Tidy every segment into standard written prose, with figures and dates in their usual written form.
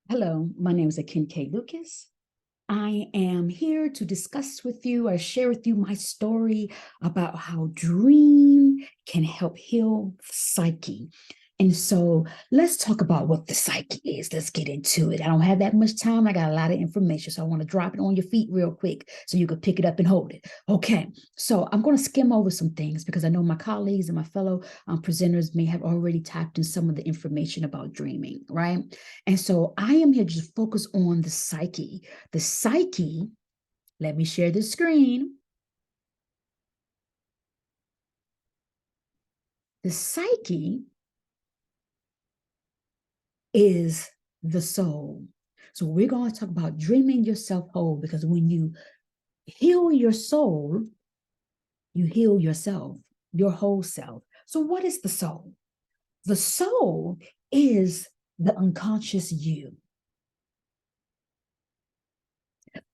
Hello, my name is Akin K. Lucas. I am here to discuss with you or share with you my story about how dream can help heal the psyche. And so let's talk about what the psyche is. Let's get into it. I don't have that much time. I got a lot of information. So I want to drop it on your feet real quick so you can pick it up and hold it. Okay. So I'm going to skim over some things because I know my colleagues and my fellow presenters may have already tapped in some of the information about dreaming, right? And so I am here to focus on the psyche. The psyche, let me share the screen. The psyche is the soul. So we're going to talk about dreaming yourself whole because when you heal your soul, you heal yourself, your whole self. So what is the soul? The soul is the unconscious you,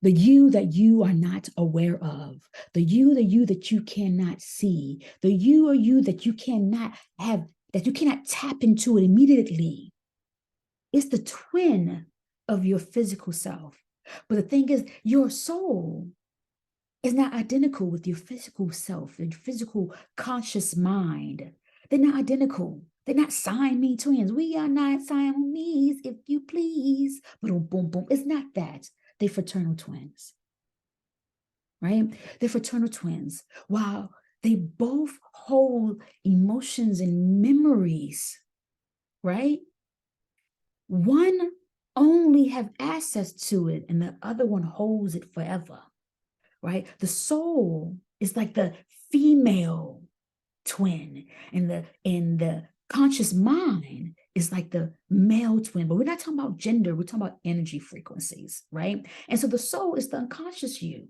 the you that you are not aware of, the you that you cannot see, the you or you that you cannot have, that you cannot tap into it immediately. It's the twin of your physical self. But the thing is, your soul is not identical with your physical self, your physical conscious mind. They're not identical. They're not Siamese twins. We are not Siamese, if you please. Boom, boom, boom. It's not that. They're fraternal twins, right? They're fraternal twins. While they both hold emotions and memories, right? One only have access to it and the other one holds it forever, right? The soul is like the female twin and the conscious mind is like the male twin. But we're not talking about gender, we're talking about energy frequencies, right? And so the soul is the unconscious you.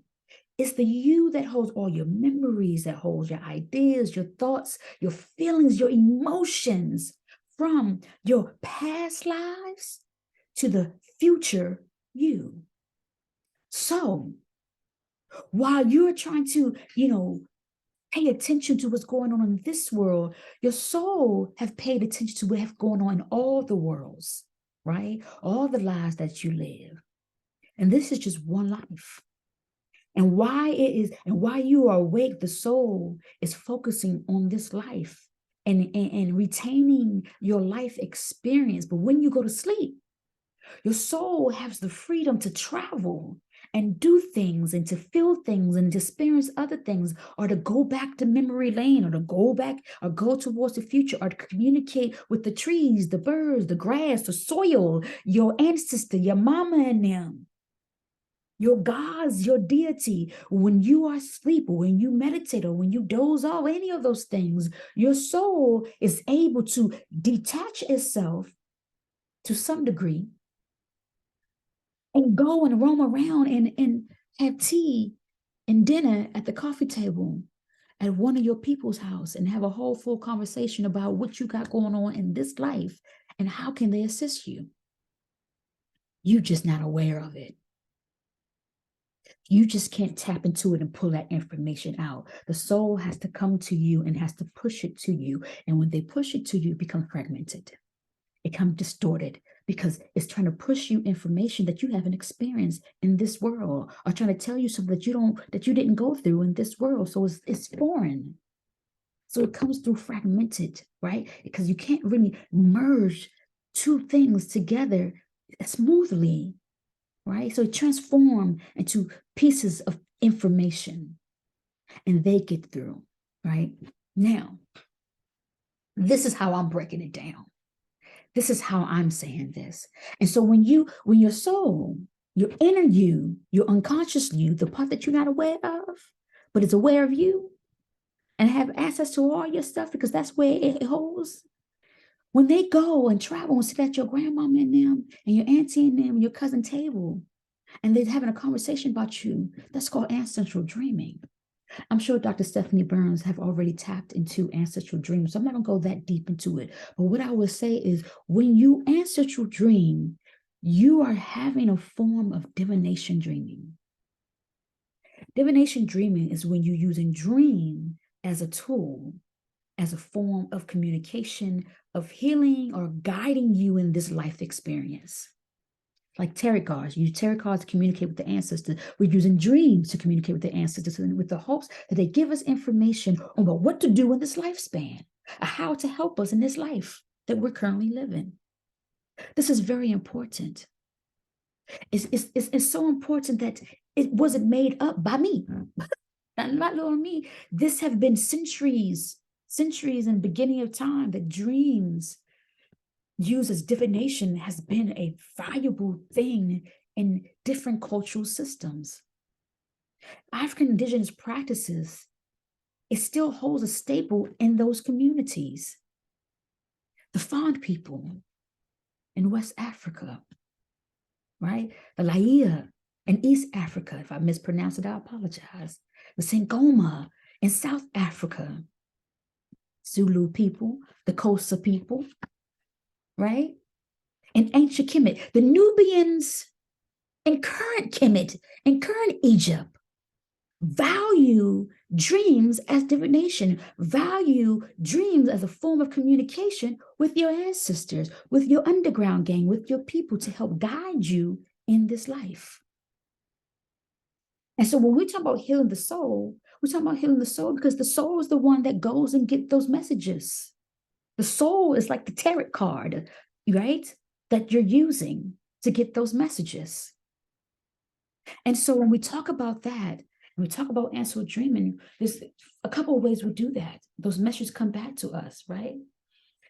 It's the you that holds all your memories, that holds your ideas, your thoughts, your feelings, your emotions from your past lives to the future you. So while you're trying to, pay attention to what's going on in this world, your soul have paid attention to what's going on in all the worlds, right? All the lives that you live. And this is just one life. And why you are awake, the soul is focusing on this life and retaining your life experience. But when you go to sleep, your soul has the freedom to travel and do things and to feel things and to experience other things, or to go back to memory lane, or to go back or go towards the future, or to communicate with the trees, the birds, the grass, the soil, your ancestor, your mama and them, your gods, your deity. When you are asleep, or when you meditate, or when you doze off, any of those things, your soul is able to detach itself to some degree and go and roam around and have tea and dinner at the coffee table at one of your people's house and have a whole full conversation about what you got going on in this life and how can they assist you. You just not aware of it. You just can't tap into it and pull that information out. The soul has to come to you and has to push it to you. And when they push it to you, it becomes fragmented. It becomes distorted because it's trying to push you information that you haven't experienced in this world, or trying to tell you something that you didn't go through in this world. So it's foreign. So it comes through fragmented, right? Because you can't really merge two things together smoothly, right? So it transforms into pieces of information and they get through, right? Now, this is how I'm breaking it down. This is how I'm saying this. And so when your soul, your inner you, your unconscious you, the part that you're not aware of, but is aware of you and have access to all your stuff because that's where it holds. When they go and travel and sit at your grandmama and them and your auntie and them and your cousin table, and they're having a conversation about you, that's called ancestral dreaming. I'm sure Dr. Stephanie Burns have already tapped into ancestral dreams, so I'm not gonna go that deep into it. But what I would say is when you ancestral dream, you are having a form of divination dreaming. Divination dreaming is when you're using dream as a tool, as a form of communication, of healing, or guiding you in this life experience. like tarot cards. You use tarot cards to communicate with the ancestors. We're using dreams to communicate with the ancestors and with the hopes that they give us information on what to do in this lifespan, how to help us in this life that we're currently living. This is very important. It's so important that it wasn't made up by me, not only me. This have been centuries in the beginning of time that dreams used as divination has been a valuable thing in different cultural systems. African indigenous practices, it still holds a staple in those communities. The Fon people in West Africa, right? The Laia in East Africa, if I mispronounce it, I apologize. The Sangoma in South Africa, Zulu people, the Xhosa people, right? In ancient Kemet, the Nubians in current Kemet, in current Egypt, value dreams as divination, value dreams as a form of communication with your ancestors, with your underground gang, with your people to help guide you in this life. And so when we talk about healing the soul, we're talking about healing the soul because the soul is the one that goes and gets those messages. The soul is like the tarot card, right? That you're using to get those messages. And so when we talk about that, when we talk about ancestral dreaming, there's a couple of ways we do that. Those messages come back to us, right?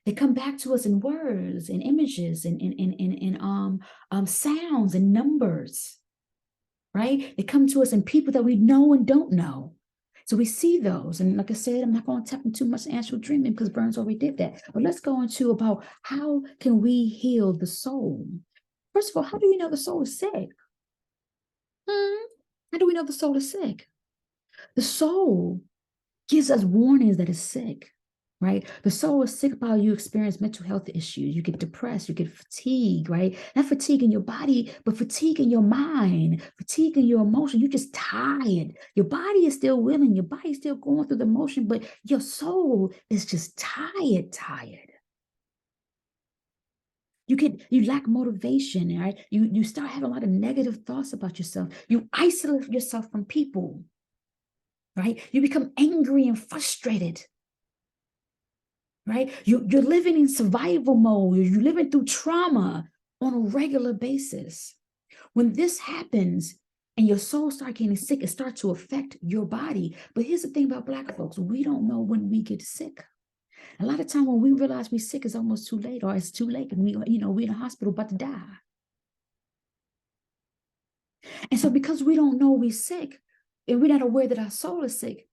They come back to us in words and images and sounds and numbers, right? They come to us in people that we know and don't know. So we see those. And like I said, I'm not going to tap into too much ancestral dreaming because Burns already did that. But let's go into about how can we heal the soul? First of all, how do we know the soul is sick? How do we know the soul is sick? The soul gives us warnings that it's sick, right? The soul is sick about you experience mental health issues. You get depressed, you get fatigue, right? Not fatigue in your body, but fatigue in your mind, fatigue in your emotion. You're just tired. Your body is still willing, your body is still going through the motion, but your soul is just tired. You lack motivation, right? You start having a lot of negative thoughts about yourself. You isolate yourself from people, right? You become angry and frustrated, right? You're living in survival mode. You're living through trauma on a regular basis. When this happens and your soul starts getting sick, it starts to affect your body. But here's the thing about Black folks, we don't know when we get sick. A lot of time when we realize we're sick, it's almost too late, or it's too late and we're in a hospital about to die. And so because we don't know we're sick and we're not aware that our soul is sick,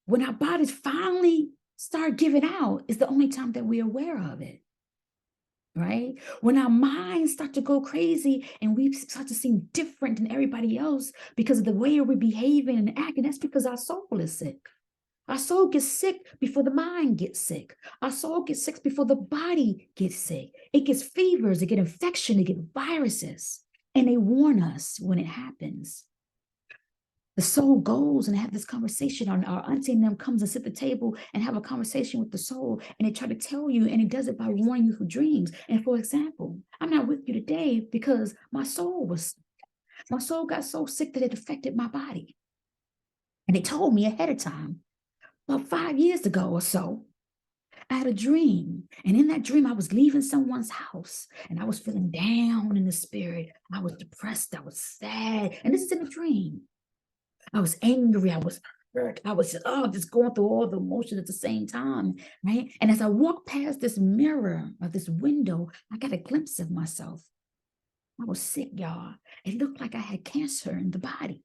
when our bodies finally start giving out is the only time that we're aware of it, right? When our minds start to go crazy and we start to seem different than everybody else because of the way we're behaving and acting, that's because our soul is sick. Our soul gets sick before the mind gets sick. Our soul gets sick before the body gets sick. It gets fevers, it gets infection, it gets viruses, and they warn us when it happens. The soul goes and have this conversation. Our auntie and them comes and sit at the table and have a conversation with the soul, and they try to tell you, and it does it by warning you through dreams. And for example, I'm not with you today because my soul got so sick that it affected my body. And they told me ahead of time, about 5 years ago or so, I had a dream. And in that dream, I was leaving someone's house and I was feeling down in the spirit. I was depressed. I was sad. And this is in a dream. I was angry. I was hurt. I was just going through all the emotions at the same time, right? And as I walked past this mirror or this window, I got a glimpse of myself. I was sick, y'all. It looked like I had cancer in the body.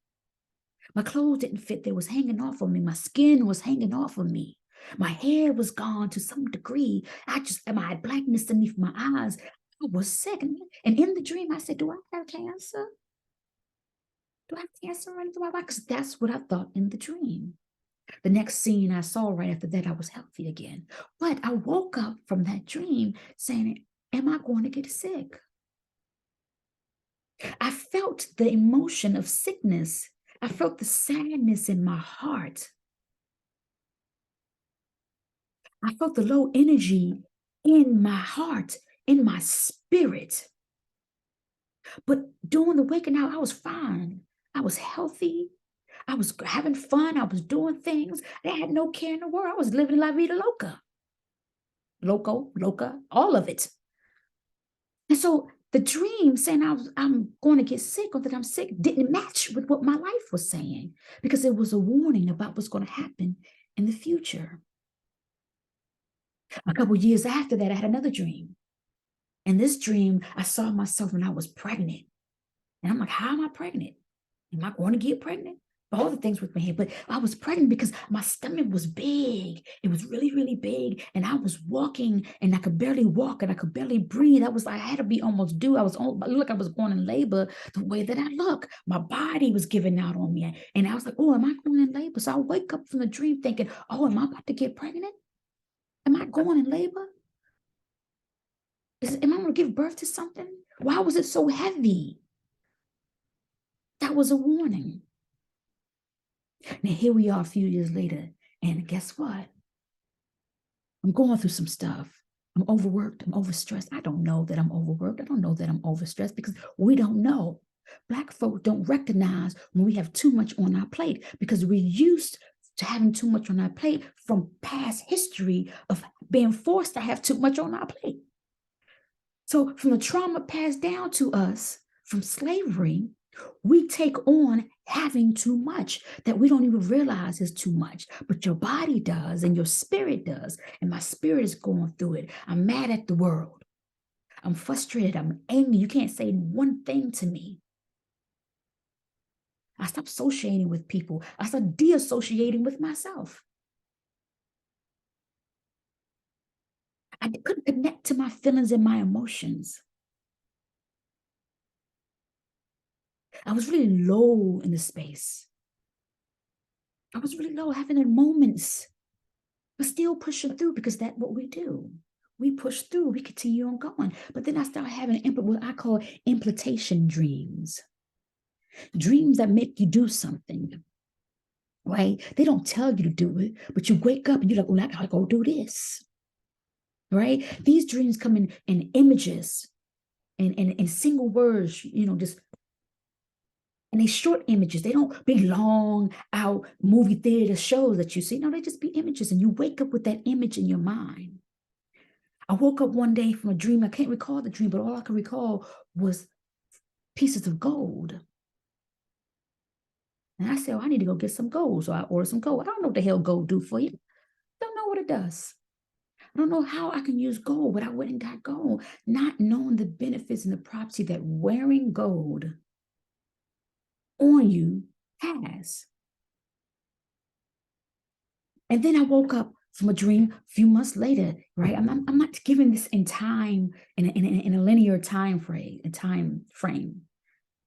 My clothes didn't fit. They was hanging off of me. My skin was hanging off of me. My hair was gone to some degree. I had blackness beneath my eyes. I was sick. And in the dream, I said, do I have cancer? Do I have cancer running through my body? Because that's what I thought in the dream. The next scene I saw right after that, I was healthy again. But I woke up from that dream saying, am I going to get sick? I felt the emotion of sickness. I felt the sadness in my heart. I felt the low energy in my heart, in my spirit. But during the waking out, I was fine. I was healthy. I was having fun. I was doing things. I had no care in the world. I was living la vida loca. Loco, loca, all of it. And so the dream saying I'm going to get sick or that I'm sick didn't match with what my life was saying because it was a warning about what's going to happen in the future. A couple years after that, I had another dream. And this dream, I saw myself when I was pregnant. And I'm like, how am I pregnant? Am I going to get pregnant? All the things with my head, but I was pregnant because my stomach was big. It was really, really big. And I was walking and I could barely walk and I could barely breathe. I had to be almost due. I looked like I was going in labor the way that I look. My body was giving out on me. And I was like, oh, am I going in labor? So I wake up from the dream thinking, oh, am I about to get pregnant? Am I going in labor? Am I going to give birth to something? Why was it so heavy? That was a warning. Now, here we are a few years later, and guess what? I'm going through some stuff. I'm overworked. I'm overstressed. I don't know that I'm overworked. I don't know that I'm overstressed because we don't know. Black folk don't recognize when we have too much on our plate because we're used to having too much on our plate from past history of being forced to have too much on our plate. So, from the trauma passed down to us from slavery, we take on having too much that we don't even realize is too much, but your body does and your spirit does. And my spirit is going through it. I'm mad at the world. I'm frustrated. I'm angry. You can't say one thing to me. I stopped associating with people. I started de-associating with myself. I couldn't connect to my feelings and my emotions. I was really low in the space. I was really low, having moments, but still pushing through because that's what we do. We push through, we continue on going. But then I started having what I call implementation dreams, dreams that make you do something, right? They don't tell you to do it, but you wake up and you're like, well, I gotta go do this, right? These dreams come in images and single words, just and they short images. They don't be long out movie theater shows that you see. No, they just be images. And you wake up with that image in your mind. I woke up one day from a dream. I can't recall the dream, but all I can recall was pieces of gold. And I said, oh, I need to go get some gold. So I ordered some gold. I don't know what the hell gold do for you. I don't know what it does. I don't know how I can use gold, but I went and got gold, not knowing the benefits and the property that wearing gold on you has. And then I woke up from a dream a few months later, right? I'm not giving this in time, in a linear time frame,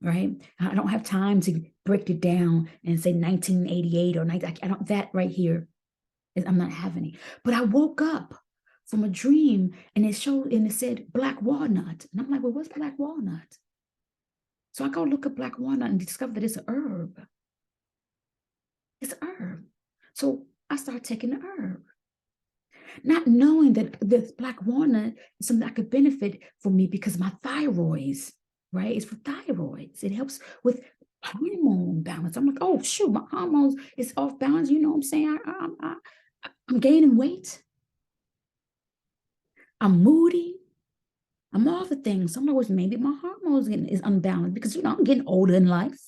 right? I don't have time to break it down and say 1988 or 19, I don't, that right here, I'm not having it. But I woke up from a dream and it said black walnut. And I'm like, well, what's black walnut? So I go look at black walnut and discover that it's an herb. It's an herb. So I started taking the herb, not knowing that this black walnut is something that could benefit for me because my thyroids, right? It's for thyroids. It helps with hormone balance. I'm like, oh shoot, my hormones is off balance. You know what I'm saying? I'm gaining weight. I'm moody. I'm all the things. I'm like, maybe my hormones is unbalanced because I'm getting older in life,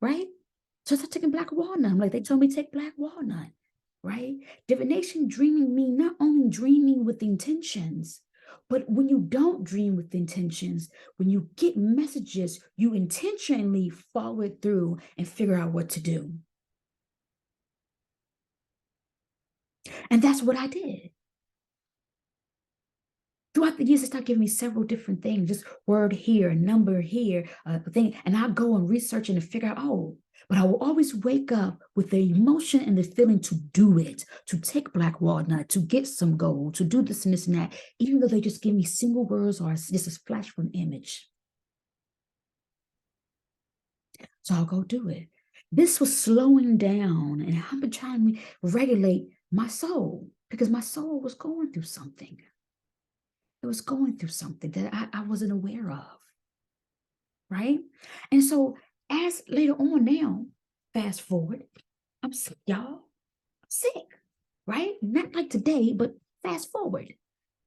right? So I started taking black walnut. I'm like, they told me to take black walnut, right? Divination dreaming mean not only dreaming with intentions, but when you don't dream with intentions, when you get messages, you intentionally follow it through and figure out what to do. And that's what I did. Throughout the years, it started giving me several different things, just word here, number here, thing. And I go and research and figure out, oh, but I will always wake up with the emotion and the feeling to do it, to take black walnut, to get some gold, to do this and this and that, even though they just give me single words or just a flash from image. So I'll go do it. This was slowing down and I've been trying to regulate my soul because my soul was going through something. It was going through something that I wasn't aware of. right? And so as later on now, fast forward, I'm sick, y'all. I'm sick, right? Not like today, but fast forward.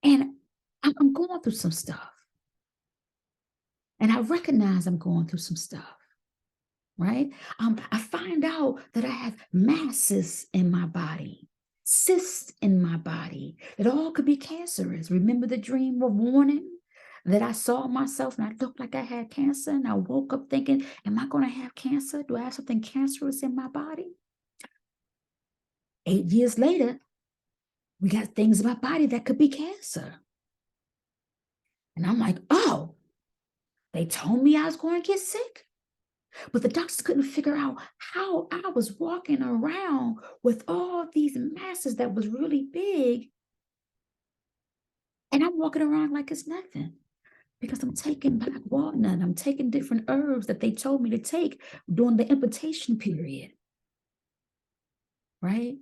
And I'm going through some stuff. And I recognize I'm going through some stuff, right? I find out that I have masses in my body, cysts in my body that all could be cancerous. Remember the dream of warning that I saw myself and I looked like I had cancer, and I woke up thinking, am I going to have cancer? Do I have something cancerous in my body? 8 years later, we got things in my body that could be cancer. And I'm like, oh, they told me I was going to get sick. But the doctors couldn't figure out how I was walking around with all these masses that was really big. And I'm walking around like it's nothing because I'm taking black walnut. I'm taking different herbs that they told me to take during the imputation period, right?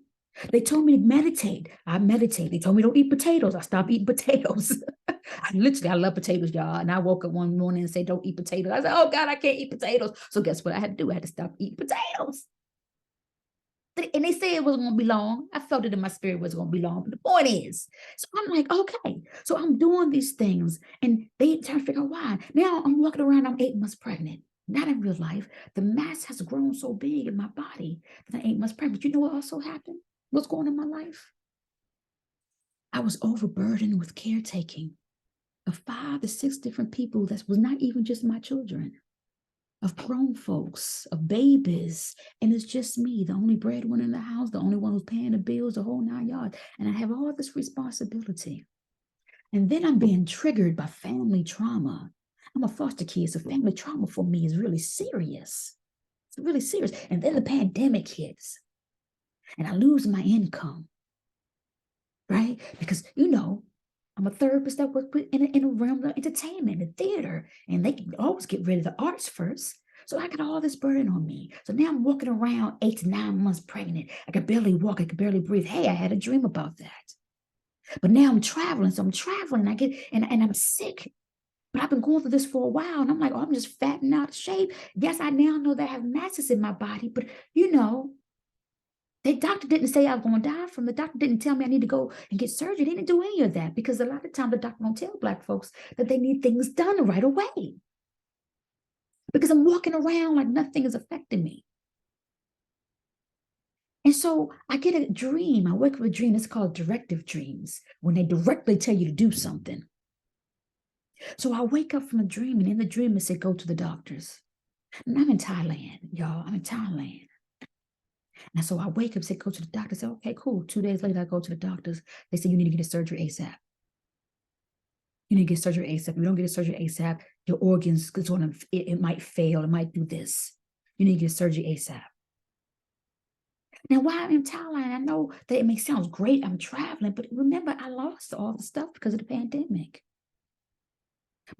They told me to meditate. I meditate. They told me don't eat potatoes. I stopped eating potatoes. I love potatoes, y'all. And I woke up one morning and said, don't eat potatoes. I said, oh God, I can't eat potatoes. So guess what I had to do? I had to stop eating potatoes. And they said it wasn't going to be long. I felt it in my spirit it wasn't going to be long. But the point is, so I'm like, okay. So I'm doing these things and they trying to figure out why. Now I'm walking around, I'm 8 months pregnant. Not in real life. The mass has grown so big in my body that I'm 8 months pregnant. But you know what also happened? What's going on in my life? I was overburdened with caretaking of 5 to 6 different people that was not even just my children, of grown folks, of babies. And it's just me, the only breadwinner in the house, the only one who's paying the bills, the whole 9 yards. And I have all this responsibility. And then I'm being triggered by family trauma. I'm a foster kid, so family trauma for me is really serious. It's really serious. And then the pandemic hits, and I lose my income, right? Because, I'm a therapist that works in a realm of entertainment and theater, and they can always get rid of the arts first. So I got all this burden on me. So now I'm walking around 8 to 9 months pregnant. I could barely walk. I could barely breathe. Hey, I had a dream about that. But now I'm traveling. So I'm traveling. And I'm sick. But I've been going through this for a while. And I'm like, oh, I'm just fat and out of shape. Yes, I now know that I have masses in my body. But the doctor didn't say I was going to die from. The doctor didn't tell me I need to go and get surgery. They didn't do any of that because a lot of times the doctor don't tell Black folks that they need things done right away because I'm walking around like nothing is affecting me. And so I get a dream. I wake up with a dream. It's called directive dreams when they directly tell you to do something. So I wake up from a dream, and in the dream it said, go to the doctors. And I'm in Thailand, y'all. I'm in Thailand. And so I wake up, say, go to the doctor. I say, okay, cool. 2 days later, I go to the doctors. They say, you need to get a surgery ASAP. You need to get surgery ASAP. If you don't get a surgery ASAP, your organs, it might fail. It might do this. You need to get surgery ASAP. Now, while I'm in Thailand, I know that it may sound great. I'm traveling, but remember, I lost all the stuff because of the pandemic.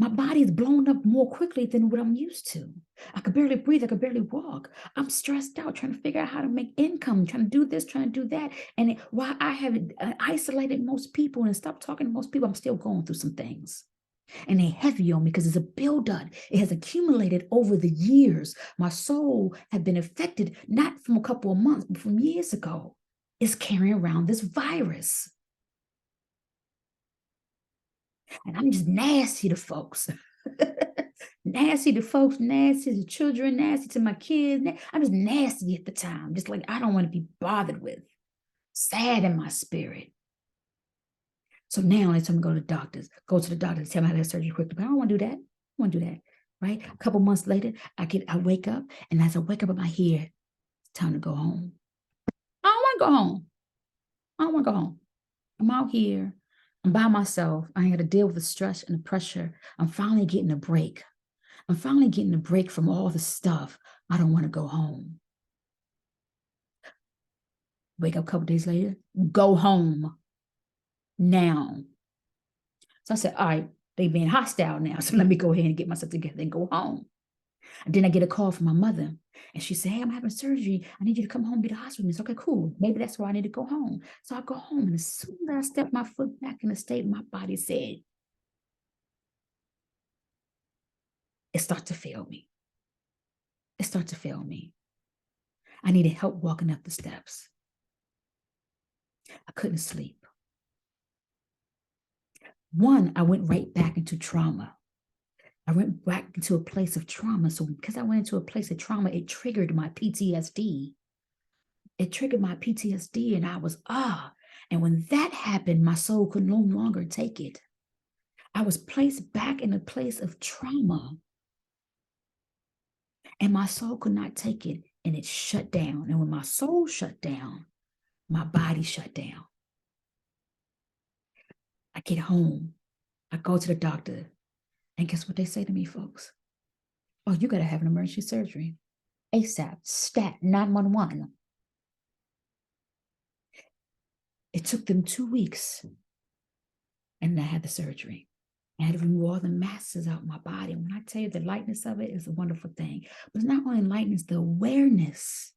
My body is blown up more quickly than what I'm used to. I could barely breathe. I could barely walk. I'm stressed out trying to figure out how to make income, trying to do this, trying to do that. And while I have isolated most people and stopped talking to most people, I'm still going through some things. And they're heavy on me because it's a buildup. It has accumulated over the years. My soul had been affected, not from a couple of months, but from years ago. It's carrying around this virus. And I'm just nasty to folks. Nasty to folks, nasty to children, nasty to my kids. I'm just nasty at the time. Just like I don't want to be bothered with. Sad in my spirit. So now they tell me go to the doctors. Go to the doctor, tell me how to have surgery quickly. But I don't want to do that. I don't want to do that. Right? A couple months later, I wake up, and as I wake up in my head, it's time to go home. I don't want to go home. I don't want to go home. I'm out here. I'm by myself. I ain't got to deal with the stress and the pressure. I'm finally getting a break. I'm finally getting a break from all the stuff. I don't want to go home. Wake up a couple days later, go home now. So I said, all right, they being hostile now. So let me go ahead and get myself together and go home. And then I get a call from my mother. And she said, hey, I'm having surgery. I need you to come home and be the hospital. It's okay, cool. Maybe that's why I need to go home. So I go home. And as soon as I step my foot back in the state, my body said, it started to fail me. It started to fail me. I needed help walking up the steps. I couldn't sleep. One, I went right back into trauma. I went back into a place of trauma. So because I went into a place of trauma, it triggered my PTSD. It triggered my PTSD, and I was, And when that happened, my soul could no longer take it. I was placed back in a place of trauma, and my soul could not take it, and it shut down. And when my soul shut down, my body shut down. I get home, I go to the doctor, and guess what they say to me, folks? Oh, you got to have an emergency surgery. ASAP, stat 911. It took them 2 weeks, and I had the surgery. I had to remove all the masses out of my body. And when I tell you the lightness of it is a wonderful thing, but it's not only lightness, the awareness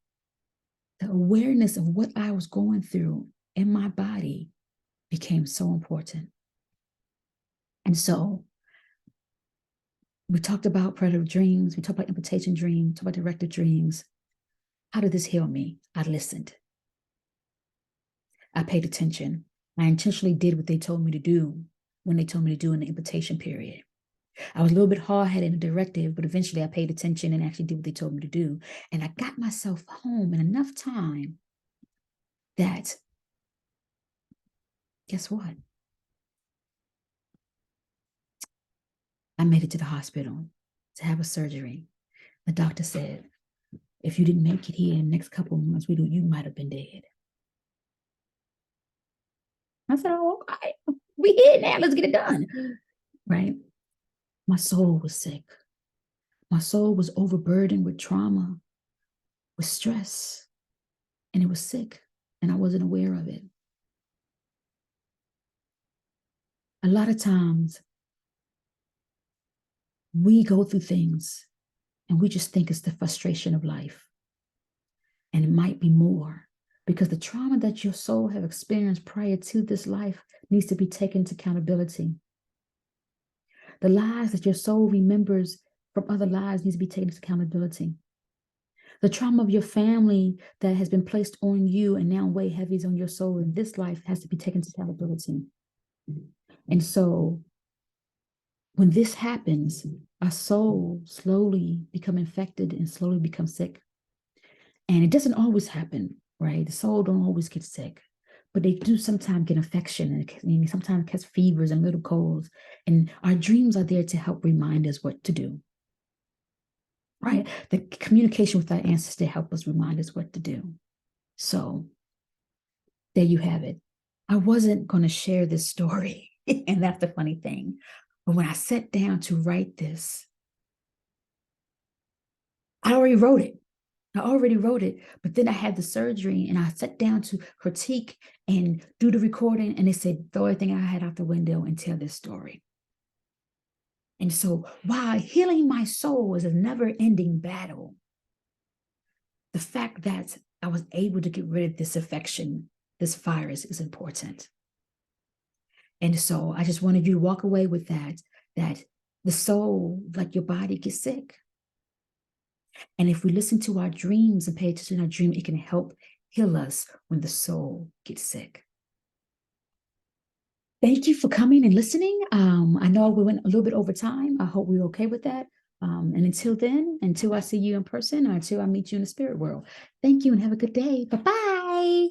of what I was going through in my body became so important. And so we talked about predator dreams. We talked about imputation dreams, talked about directed dreams. How did this heal me? I listened. I paid attention. I intentionally did what they told me to do when they told me to do in the imputation period. I was a little bit hard-headed and directive, but eventually I paid attention and actually did what they told me to do. And I got myself home in enough time that, guess what? I made it to the hospital to have a surgery. The doctor said, if you didn't make it here in the next couple of months, you might have been dead. I said, oh, okay, we here now, let's get it done, right? My soul was sick. My soul was overburdened with trauma, with stress, and it was sick, and I wasn't aware of it. A lot of times, we go through things, and we just think it's the frustration of life, and it might be more, because the trauma that your soul have experienced prior to this life needs to be taken into accountability. The lies that your soul remembers from other lives needs to be taken into accountability. The trauma of your family that has been placed on you and now weigh heavy on your soul in this life has to be taken into accountability. And so when this happens, our soul slowly become infected and slowly become sick. And it doesn't always happen, right? The soul don't always get sick, but they do sometimes get infection and sometimes catch fevers and little colds. And our dreams are there to help remind us what to do, right? The communication with our ancestors help us remind us what to do. So there you have it. I wasn't going to share this story, and that's the funny thing. But when I sat down to write this, I already wrote it, but then I had the surgery and I sat down to critique and do the recording, and they said, throw everything I had out the window and tell this story. And so while healing my soul is a never-ending battle, the fact that I was able to get rid of this infection, this virus, is important. And so I just wanted you to walk away with that the soul, like your body, gets sick. And if we listen to our dreams and pay attention to our dream, it can help heal us when the soul gets sick. Thank you for coming and listening. I know we went a little bit over time. I hope we're okay with that. And until then, until I see you in person or until I meet you in the spirit world, thank you and have a good day. Bye-bye.